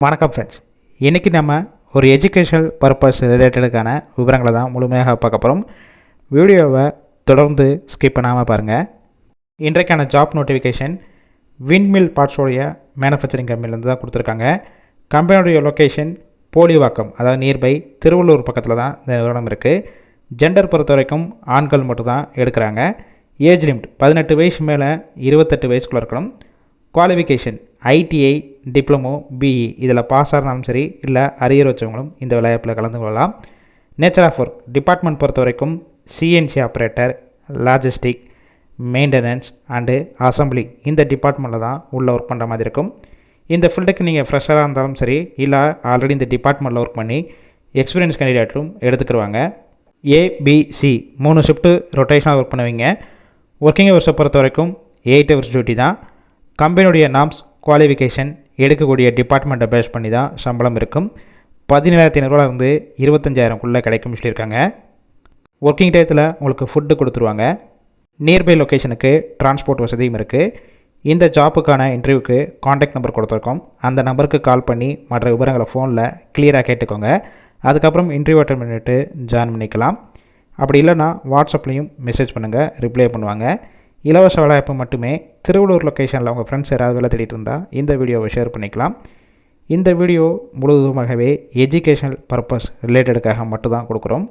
வணக்கம் ஃப்ரெண்ட்ஸ். இன்றைக்கி நம்ம ஒரு எஜுகேஷனல் பர்பஸ் ரிலேட்டடுக்கான விவரங்களை தான் முழுமையாக பார்க்க போகிறோம். வீடியோவை தொடர்ந்து ஸ்கிப் பண்ணாமல் பாருங்கள். இன்றைக்கான ஜாப் நோட்டிஃபிகேஷன் விண்மில் பார்ட்ஸோடைய மேனுஃபேக்சரிங் கம்பெனிலேருந்து தான் கொடுத்துருக்காங்க. கம்பெனியுடைய லொக்கேஷன் போலிவாக்கம், அதாவது நியர்பை திருவள்ளூர் பக்கத்தில் தான் இந்த நிறுவனம் இருக்குது. ஜெண்டர் பொறுத்த வரைக்கும் ஆண்கள் மட்டும் தான் எடுக்கிறாங்க. ஏஜ் லிமிட் 18 வயசு மேலே 28 வயசுக்குள்ளே இருக்கணும். குவாலிஃபிகேஷன் ஐடிஐ, டிப்ளமோ, பிஇ இதில் பாஸாக இருந்தாலும் சரி, இல்லை அரியர் வச்சவங்களும் இந்த விளையாட்டில் கலந்து கொள்ளலாம். நேச்சர் ஆஃப் ஒர்க் டிபார்ட்மெண்ட் பொறுத்த வரைக்கும் CNC operator, logistic, maintenance and assembly இந்த டிபார்ட்மெண்ட்டில் தான் உள்ளே ஒர்க் பண்ணுற மாதிரி இருக்கும். இந்த ஃபீல்டுக்கு நீங்கள் ஃப்ரெஷராக இருந்தாலும் சரி, இல்லை ஆல்ரெடி இந்த டிபார்ட்மெண்ட்டில் ஒர்க் பண்ணி எக்ஸ்பீரியன்ஸ் கேண்டிடேட்டும் எடுத்துக்கிடுவாங்க. ஏபிசி 3 ஷிஃப்ட்டு ரொட்டேஷனாக ஒர்க் பண்ணுவீங்க. ஒர்க்கிங் ஹவர்ஸை பொறுத்த வரைக்கும் 8 ஹவர்ஸ் டியூட்டி தான். கம்பெனியுடைய நாம்ஸ், குவாலிஃபிகேஷன், எடுக்கக்கூடிய டிபார்ட்மெண்ட்டை பேஸ் பண்ணி தான் சம்பளம் இருக்கும். 17,500 இருந்து 25,000க்குள்ளே கிடைக்கும்னு சொல்லியிருக்காங்க. ஒர்க்கிங் டயத்தில் உங்களுக்கு ஃபுட்டு கொடுத்துருவாங்க. நியர்பை லொக்கேஷனுக்கு டிரான்ஸ்போர்ட் வசதியும் இருக்குது. இந்த ஜாப்புக்கான இன்டர்வியூக்கு காண்டாக்ட் நம்பர் கொடுத்துருக்கோம். அந்த நம்பருக்கு கால் பண்ணி மற்ற விவரங்களை ஃபோனில் கிளியராக கேட்டுக்கோங்க. அதுக்கப்புறம் இன்டர்வியூ அட்டன் பண்ணிவிட்டு ஜாயின் பண்ணிக்கலாம். அப்படி இல்லைனா வாட்ஸ்அப்லேயும் மெசேஜ் பண்ணுங்கள், ரிப்ளை பண்ணுவாங்க. இலவச வேலைவாய்ப்பு மட்டுமே. திருவள்ளூர் லொக்கேஷனில் உங்கள் ஃப்ரெண்ட்ஸ் யாராவது வேலை தேடிட்டு இருந்தால் இந்த வீடியோவை ஷேர் பண்ணிக்கலாம். இந்த வீடியோ முழுவதுமாகவே எஜுகேஷனல் பர்பஸ் ரிலேட்டடுக்காக மட்டும்தான் கொடுக்குறோம்.